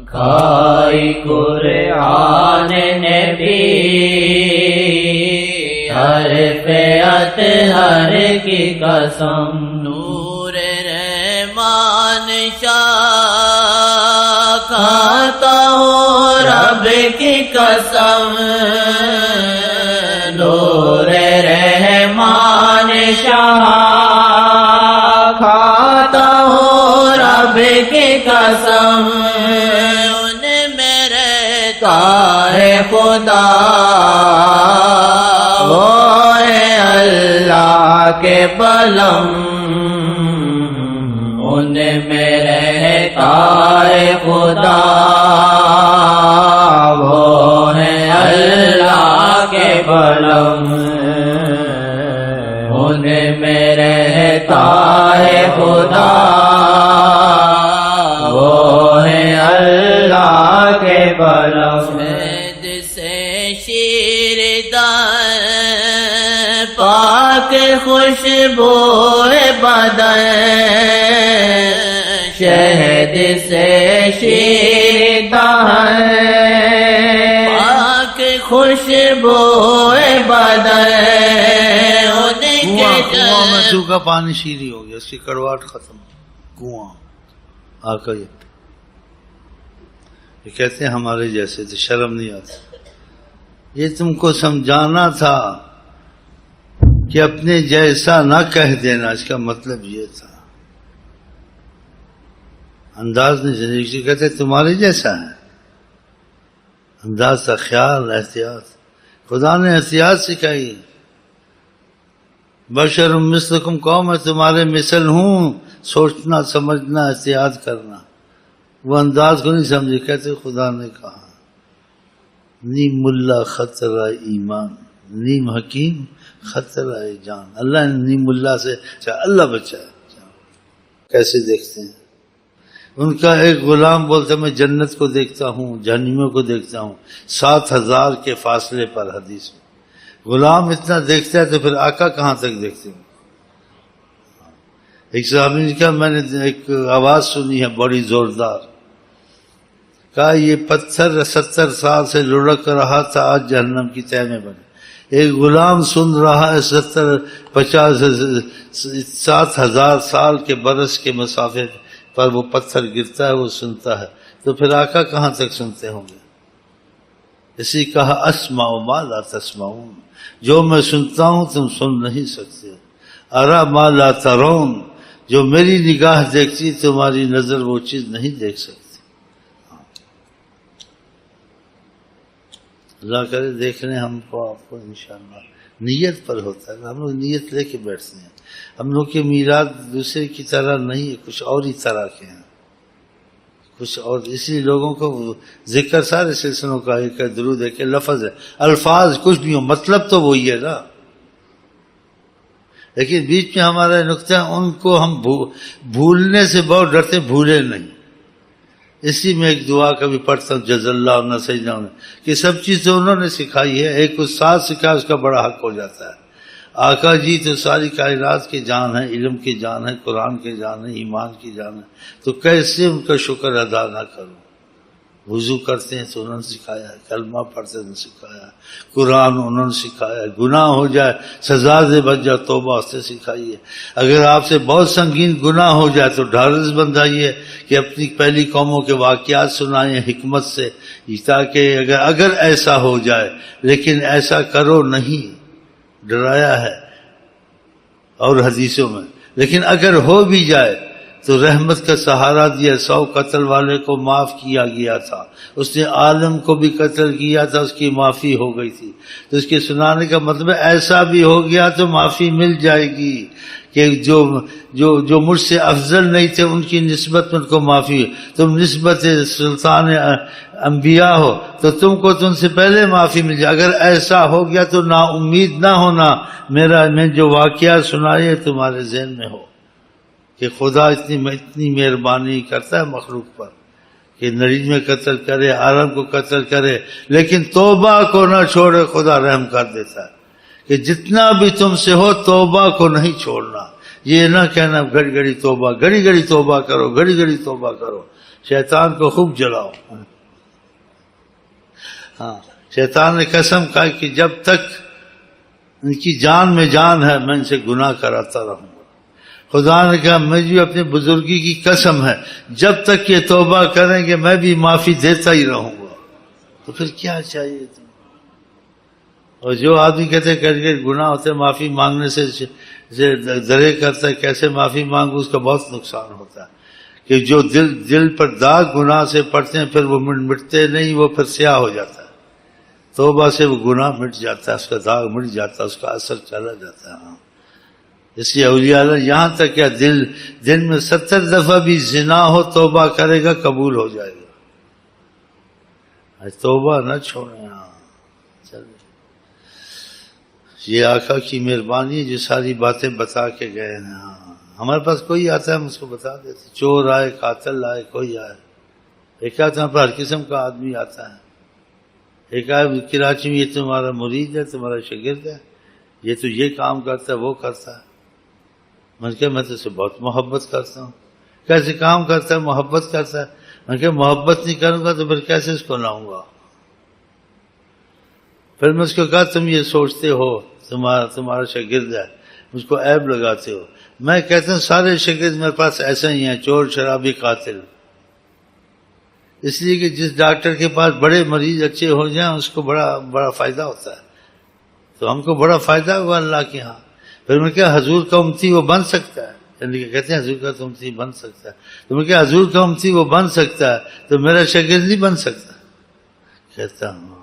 کھائی قرآن نے بھی حرف اطہر کی قسم نور رحمان شاہ کھاتا ہوں رب کی قسم نور رحمان شاہ کھاتا ہوں رب کی قسم ان میرے تار خدا وہ ہے اللہ کے بلم ان میں رہتا ہے خدا وہ ہے اللہ کے بلم ان میں رہتا ہے خدا وہ ہے اللہ کے بلم شہد سے شیردان پاک خوشبو بدن شہد سے شیردان پاک خوشبو بدن کنواں میں سوکھا پانی شیریں ہو گیا، اس کی کڑواہٹ ختم، کنواں آقا یہ کہتے ہیں ہمارے جیسے تھے، شرم نہیں آتی. یہ تم کو سمجھانا تھا کہ اپنے جیسا نہ کہہ دینا، اس کا مطلب یہ تھا. انداز نے زندگی کہتے تمہارے جیسا ہے، انداز کا خیال، احتیاط. خدا نے احتیاط سکھائی. بشر مثلکم، قوم میں تمہارے مثل ہوں، سوچنا سمجھنا احتیاط کرنا. وہ انداز کو نہیں سمجھے، کہتے خدا نے کہا نیم ملا خطرہ ایمان، نیم حکیم خطرہ جان. اللہ نے نیم اللہ سے اللہ بچائے. کیسے دیکھتے ہیں ان کا ایک غلام بولتا میں جنت کو دیکھتا ہوں، جہنمیوں کو دیکھتا ہوں 7,000 کے فاصلے پر. حدیث میں غلام اتنا دیکھتا ہے تو پھر آقا کہاں تک دیکھتے ہوں. ایک صحابی نے کہا میں نے ایک آواز سنی ہے بڑی زوردار، کہا یہ پتھر 70 سال سے لڑک رہا تھا، آج جہنم کی تہ میں بنے. ایک غلام سن رہا ہے 7,000 سال کے برس کے مسافے پر وہ پتھر گرتا ہے، وہ سنتا ہے. تو پھر آقا کہاں تک سنتے ہوں گے؟ اسی کہا اسمع ما لا تسمعون، جو میں سنتا ہوں تم سن نہیں سکتے. ارا ما لا ترون، جو میری نگاہ دیکھتی تمہاری نظر وہ چیز نہیں دیکھ سکتی. اللہ کرے دیکھ لیں ہم کو آپ کو انشاءاللہ. نیت پر ہوتا ہے، ہم لوگ نیت لے کے بیٹھتے ہیں. ہم لوگ کے میلاد دوسرے کی طرح نہیں ہے، کچھ اور ہی طرح کے ہیں، کچھ اور. اسی لوگوں کو ذکر سارے سلسلوں کا ایک درود ہے کہ لفظ ہے، الفاظ کچھ بھی ہو مطلب تو وہی ہے نا. لیکن بیچ میں ہمارا نقطہ ہے ان کو ہم بھولنے سے بہت ڈرتے، بھولے نہیں. اسی میں ایک دعا کبھی پڑھتا ہوں جزا اللہ عنہ سیدنا نے کہ سب چیزیں انہوں نے سکھائی ہے، ایک استاد سکھایا اس کا بڑا حق ہو جاتا ہے. آقا جی تو ساری کائنات کی جان ہے، علم کی جان ہے، قرآن کی جان ہے، ایمان کی جان ہے. تو کیسے ان کا شکر ادا نہ کروں؟ وضو کرتے ہیں تو انہوں نے سکھایا، کلمہ پڑھتے ہیں سکھایا، قرآن انہوں نے سکھایا. گناہ ہو جائے سزا سے بچ جائے توبہ اس سے سکھائی ہے. اگر آپ سے بہت سنگین گناہ ہو جائے تو ڈھارس بندھائیے کہ اپنی پہلی قوموں کے واقعات سنائیں حکمت سے، تاکہ اگر ایسا ہو جائے. لیکن ایسا کرو نہیں، ڈرایا ہے اور حدیثوں میں. لیکن اگر ہو بھی جائے تو رحمت کا سہارا دیا. 100 قتل والے کو معاف کیا گیا تھا، اس نے عالم کو بھی قتل کیا تھا، اس کی معافی ہو گئی تھی. تو اس کے سنانے کا مطلب ایسا بھی ہو گیا تو معافی مل جائے گی کہ جو مجھ سے افضل نہیں تھے ان کی نسبت میں ان کو معافی. تم نسبت سلطان انبیاء ہو تو تم کو تو ان سے پہلے معافی مل جائے. اگر ایسا ہو گیا تو نا امید نہ ہونا، میں جو واقعات سنائے تمہارے ذہن میں ہو کہ خدا اتنی مہربانی کرتا ہے مخلوق پر کہ نریج میں قتل کرے، عالم کو قتل کرے، لیکن توبہ کو نہ چھوڑے. خدا رحم کر دیتا ہے کہ جتنا بھی تم سے ہو توبہ کو نہیں چھوڑنا. یہ نہ کہنا گھڑی گھڑی توبہ، گھڑی گھڑی توبہ کرو، گھڑی گھڑی توبہ کرو. شیطان کو خوب جلاؤ. ہاں شیطان نے قسم کھائی کہ جب تک ان کی جان میں جان ہے میں ان سے گناہ کراتا رہوں گا. خدا نے کہا مجھے اپنی بزرگی کی قسم ہے جب تک یہ توبہ کریں گے میں بھی معافی دیتا ہی رہوں گا. تو پھر کیا چاہیے تم. اور جو آدمی کہتے کر کے گناہ ہوتے معافی مانگنے سے درے کرتا ہے کیسے معافی مانگو، اس کا بہت نقصان ہوتا ہے کہ جو دل پر داغ گناہ سے پڑتے ہیں پھر وہ مٹتے نہیں، وہ پھر سیاہ ہو جاتا ہے. توبہ سے وہ گناہ مٹ جاتا ہے، اس کا داغ مٹ جاتا ہے، اس کا اثر چلا جاتا ہے. ہاں اس لیے اولیاء اللہ یہاں تک کہ دن میں 70 دفعہ بھی زنا ہو توبہ کرے گا قبول ہو جائے گا. توبہ نہ چھوڑیں. ہاں چلے یہ آقا کی مہربانی ہے جو ساری باتیں بتا کے گئے ہیں. ہاں ہمارے پاس کوئی آتا ہے ہم اس کو بتا دیتے، چور آئے قاتل آئے کوئی آئے. ایک آتا ہے ہر قسم کا آدمی آتا ہے. ایک آئے کراچی میں یہ تمہارا مرید ہے تمہارا شاگرد ہے یہ تو یہ کام کرتا ہے وہ کرتا ہے. میں نے کہا میں تو اسے بہت محبت کرتا ہوں. کیسے کام کرتا ہے محبت کرتا ہے. میں نے کہا محبت نہیں کروں گا تو پھر کیسے اس کو لاؤں گا. پھر میں اس کو کہا تم یہ سوچتے ہو تمہارا شاگرد ہے اس کو عیب لگاتے ہو. میں کہتا ہوں سارے شاگرد میرے پاس ایسے ہی ہیں، چور شرابی قاتل. اس لیے کہ جس ڈاکٹر کے پاس بڑے مریض اچھے ہو جائیں اس کو بڑا فائدہ ہوتا ہے. تو ہم کو بڑا فائدہ ہوا اللہ کے ہاں. پھر میں کہا حضور کا امتی وہ بن سکتا ہے. یعنی کہ کہتے ہیں حضور کا تو امتی بن سکتا ہے. تو میں کہا حضور کا امتی وہ بن سکتا ہے تو میرا شاگرد نہیں بن سکتا. کہتا ہوں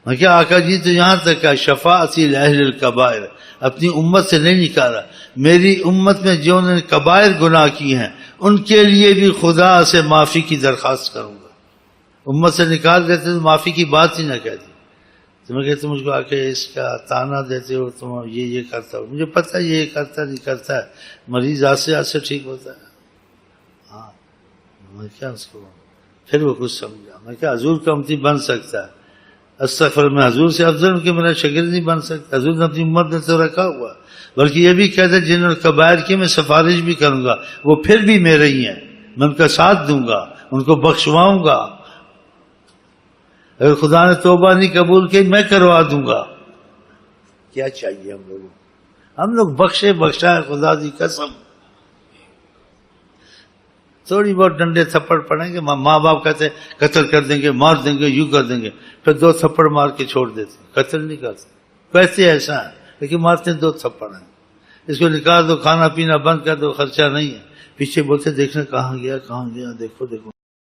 میں کیا آقا جی تو یہاں تک کہ شفاعتی لأہل الکبائر اپنی امت سے نہیں نکالا. میری امت میں جو انہوں نے کبائر گناہ کی ہیں ان کے لیے بھی خدا سے معافی کی درخواست کروں گا. امت سے نکال دیتے تو معافی کی بات ہی نہ کہتی. تمہیں کہتے مجھ کو آ کے اس کا تانا دیتے ہو تم یہ کرتا ہو. مجھے پتہ ہے یہ کرتا نہیں کرتا ہے. مریض آج سے ٹھیک ہوتا ہے. ہاں میں کیا اس کو پھر وہ کچھ سمجھا. میں کیا حضور کا امتی بن سکتا ہے. استغفر میں حضور سے افضل ہوں کہ میرا شاگرد نہیں بن سکتا. حضور نے اپنی امت میں تو رکھا ہوا بلکہ یہ بھی کہتے جنہوں نے کبائر کی میں سفارش بھی کروں گا وہ پھر بھی میرے ہی ہیں. میں ان کا ساتھ دوں گا ان کو بخشواؤں گا. اگر خدا نے توبہ نہیں قبول کی میں کروا دوں گا. کیا چاہیے ہم لوگوں. ہم لوگ بخشا ہے خدا کی قسم. تھوڑی بہت ڈنڈے تھپڑ پڑیں گے ماں باپ کہتے قتل کر دیں گے مار دیں گے یوں کر دیں گے پھر 2 تھپڑ مار کے چھوڑ دیتے. قتل نہیں کرتے کہتے ایسا ہے لیکن مارتے 2 تھپڑ ہیں. اس کو نکال دو کھانا پینا بند کر دو خرچہ نہیں ہے. پیچھے بولتے دیکھنا کہاں گیا دیکھو